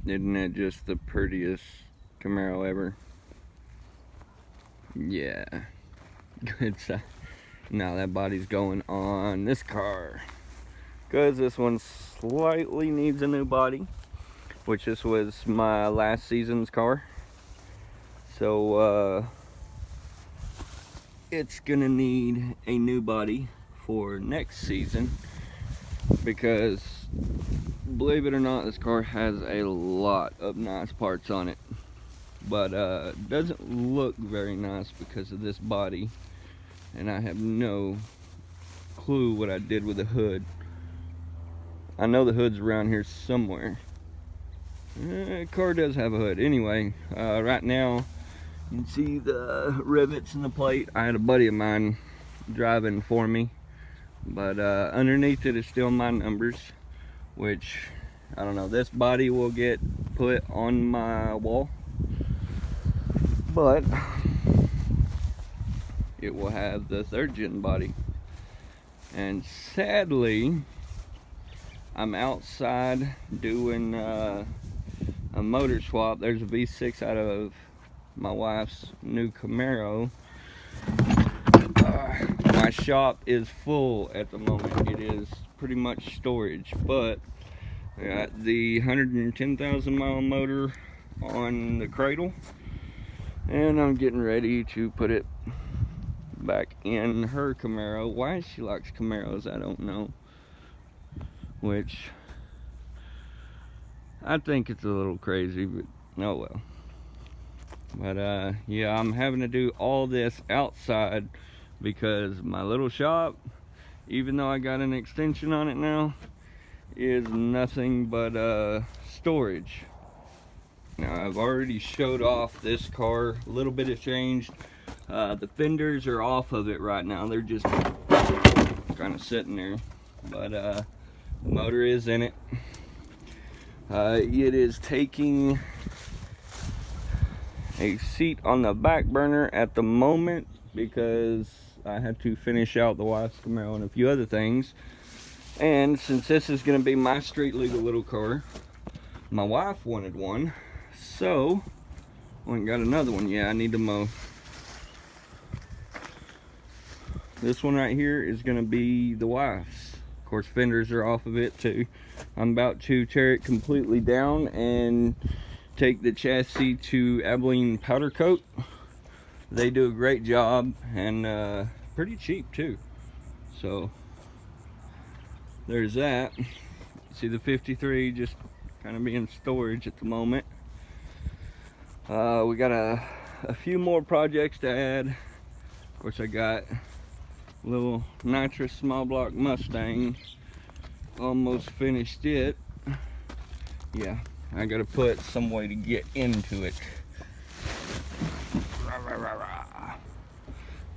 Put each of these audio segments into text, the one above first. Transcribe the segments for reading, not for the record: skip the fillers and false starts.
Isn't it just the prettiest Camaro ever? Yeah. Good side. Now that body's going on this car, because this one slightly needs a new body, which this was my last season's car. So it's gonna need a new body for next season, because believe it or not, this car has a lot of nice parts on it, but doesn't look very nice because of this body, and I have no clue what I did with the hood. I know the hood's around here somewhere. Car does have a hood. Anyway, right now you can see the rivets and the plate. I had a buddy of mine driving for me, but underneath it is still my numbers, which I don't know. This body will get put on my wall, but it will have the 3rd gen body. And sadly, I'm outside doing a motor swap. There's a V6 out of my wife's new Camaro. My shop is full at the moment. It is pretty much storage, but I got the 110,000 mile motor on the cradle, and I'm getting ready to put it back in her Camaro. Why she likes Camaros, I don't know, which I think it's a little crazy, but oh well. But yeah, I'm having to do all this outside because my little shop, even though I got an extension on it now, is nothing but storage. Now I've already showed off this car. A little bit has changed. The fenders are off of it right now. They're just kind of sitting there, but the motor is in it. It is taking a seat on the back burner at the moment because I had to finish out the wife's Camaro and a few other things. And since this is going to be my street legal little car, my wife wanted one, so I went and got another one. Yeah, I need to mow. This one right here is going to be the wife's. Of course, fenders are off of it too. I'm about to tear it completely down and take the chassis to Abilene Powder Coat. They do a great job, and pretty cheap too. So there's that. See the 53 just kind of being storage at the moment. We got a few more projects to add. Of course, I got a little nitrous small block Mustang. Almost finished it. Yeah, I gotta put some way to get into it.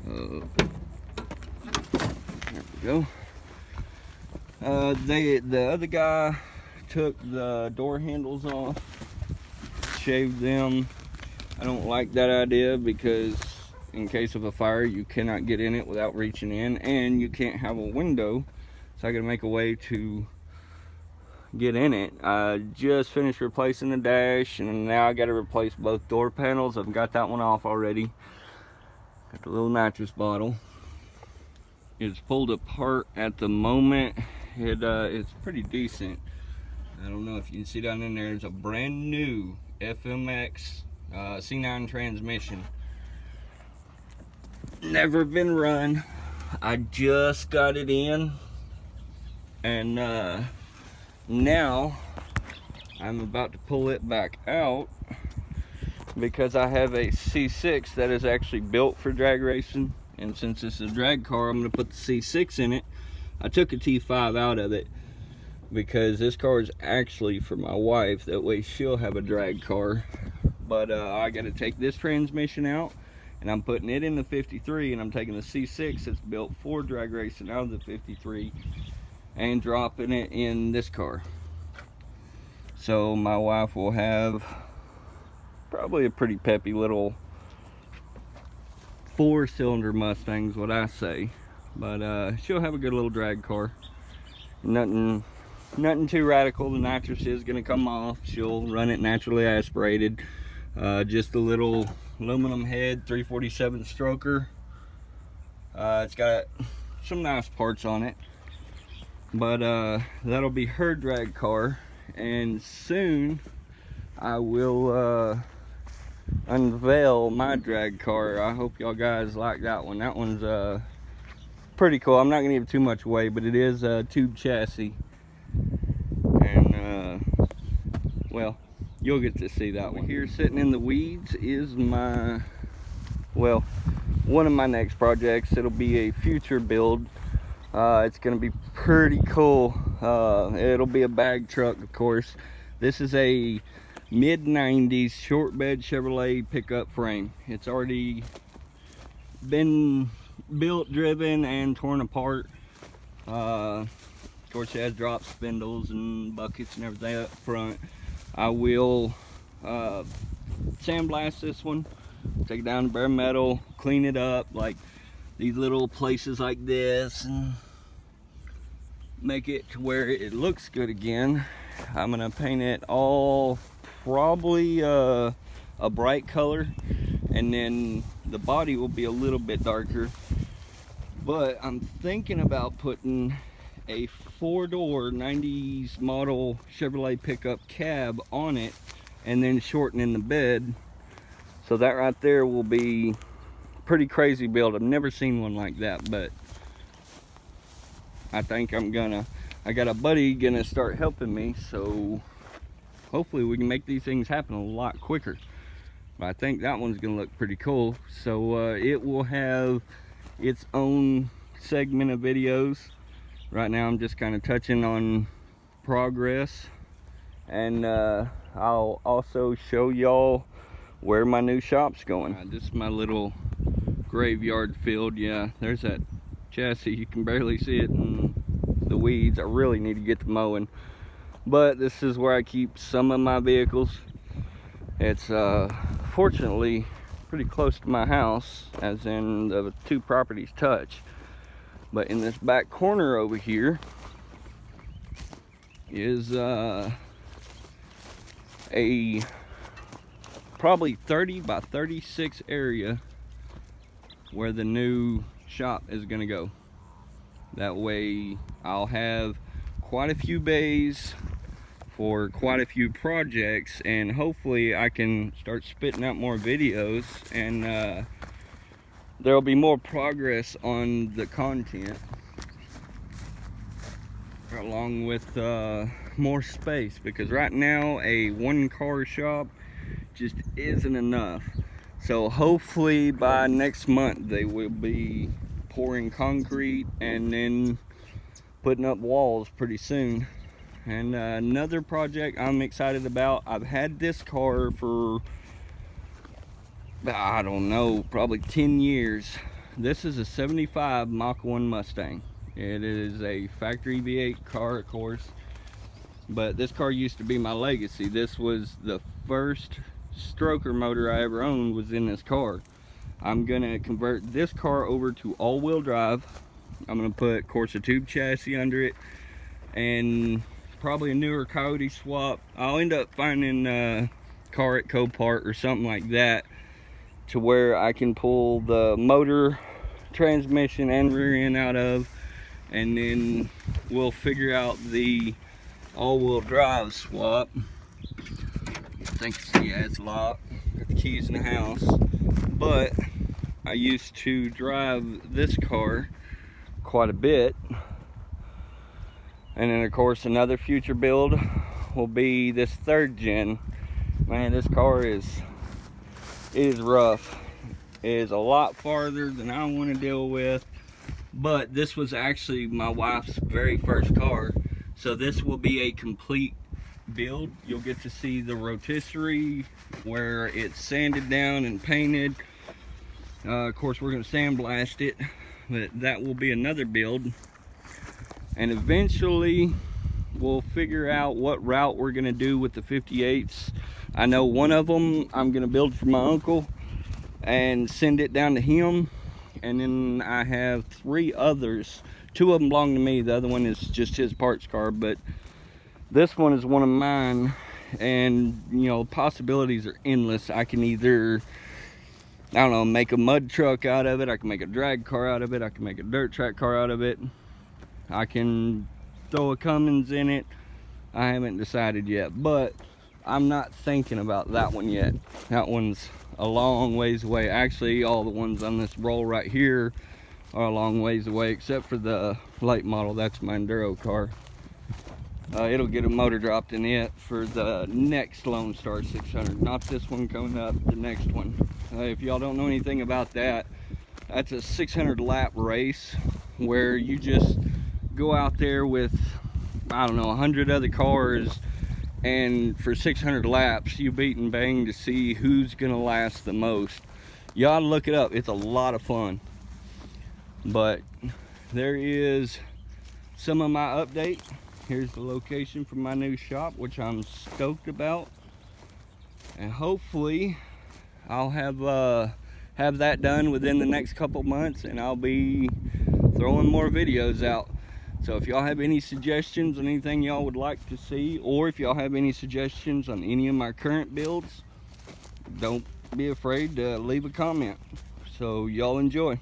There we go. The other guy took the door handles off, shaved them. I don't like that idea because in case of a fire, you cannot get in it without reaching in, and you can't have a window. So I gotta make a way to get in it. I just finished replacing the dash, and now I gotta replace both door panels. I've got that one off already. Got the little nitrous bottle. It's pulled apart at the moment. It's pretty decent. I don't know if you can see down in there. There's a brand new FMX C9 transmission. Never been run. I just got it in, and now I'm about to pull it back out because I have a C6 that is actually built for drag racing, and since it's a drag car, I'm going to put the C6 in it. I took a T5 out of it because this car is actually for my wife, that way she'll have a drag car. But I got to take this transmission out, and I'm putting it in the 53, and I'm taking the C6 that's built for drag racing out of the 53 and dropping it in this car. So my wife will have probably a pretty peppy little 4-cylinder Mustang's what I say, but she'll have a good little drag car. Nothing nothing too radical. The nitrous is going to come off. She'll run it naturally aspirated. Just a little aluminum head 347 stroker. It's got some nice parts on it, but that'll be her drag car, and soon I will unveil my drag car. I hope y'all guys like that one. That one's pretty cool. I'm not gonna give too much away, but it is a tube chassis, and well, you'll get to see that one. Here sitting in the weeds is my, well, one of my next projects. It'll be a future build. It's gonna be pretty cool. It'll be a bag truck, of course. This is a mid-90s short bed Chevrolet pickup frame. It's already been built, driven, and torn apart. Of course, it has drop spindles and buckets and everything up front. I will sandblast this one, take it down to bare metal, clean it up, like these little places like this, and make it to where it looks good again. I'm gonna paint it all probably a bright color, and then the body will be a little bit darker. But I'm thinking about putting a 4-door 90s model Chevrolet pickup cab on it, and then shortening the bed. So that right there will be pretty crazy build. I've never seen one like that, but I think I got a buddy gonna start helping me, so hopefully we can make these things happen a lot quicker. But I think that one's gonna look pretty cool. So it will have its own segment of videos. Right now I'm just kind of touching on progress, and I'll also show y'all where my new shop's going. This is my little graveyard field. Yeah, there's that chassis. You can barely see it in the weeds. I really need to get to mowing, but this is where I keep some of my vehicles. It's fortunately pretty close to my house, as in the two properties touch. But in this back corner over here is a probably 30 by 36 area where the new shop is gonna go. That way I'll have quite a few bays for quite a few projects, and hopefully I can start spitting out more videos, and there'll be more progress on the content, along with more space, because right now a one-car shop just isn't enough. So hopefully by next month they will be pouring concrete and then putting up walls pretty soon. And another project I'm excited about, I've had this car for, I don't know, probably 10 years. This is a 75 Mach 1 Mustang. It is a factory V8 car, of course, but this car used to be my legacy. This was the first stroker motor I ever owned, was in this car. I'm gonna convert this car over to all-wheel drive. I'm gonna put, of course, a tube chassis under it, and probably a newer Coyote swap. I'll end up finding a car at Copart or something like that, to where I can pull the motor, transmission, and rear end out of, and then we'll figure out the all-wheel drive swap. I think, yeah, it's locked. Got the keys in the house. But I used to drive this car quite a bit. And then, of course, another future build will be this 3rd gen. Man, this car is rough. It is a lot farther than I want to deal with. But this was actually my wife's very first car, so this will be a complete build. You'll get to see the rotisserie where it's sanded down and painted. Of course, we're going to sandblast it, but that will be another build. And eventually we'll figure out what route we're going to do with the 58s. I know one of them I'm going to build for my uncle and send it down to him, and then I have 3 others. 2 of them belong to me, the other one is just his parts car, but This one is one of mine, and you know, possibilities are endless. I can either, I don't know, make a mud truck out of it, I can make a drag car out of it, I can make a dirt track car out of it, I can throw a Cummins in it. I haven't decided yet, but I'm not thinking about that one yet. That one's a long ways away. Actually, all the ones on this roll right here are a long ways away, except for the late model. That's my enduro car. It'll get a motor dropped in it for the next Lone Star 600, not this one coming up, the next one. If y'all don't know anything about that, that's a 600 lap race where you just go out there with, I don't know, 100 other cars, and for 600 laps you beat and bang to see who's gonna last the most. You ought to look it up. It's a lot of fun. But there is some of my update. Here's the location for my new shop, which I'm stoked about, and hopefully I'll have that done within the next couple months, and I'll be throwing more videos out. So if y'all have any suggestions on anything y'all would like to see, or if y'all have any suggestions on any of my current builds, don't be afraid to leave a comment. So y'all enjoy.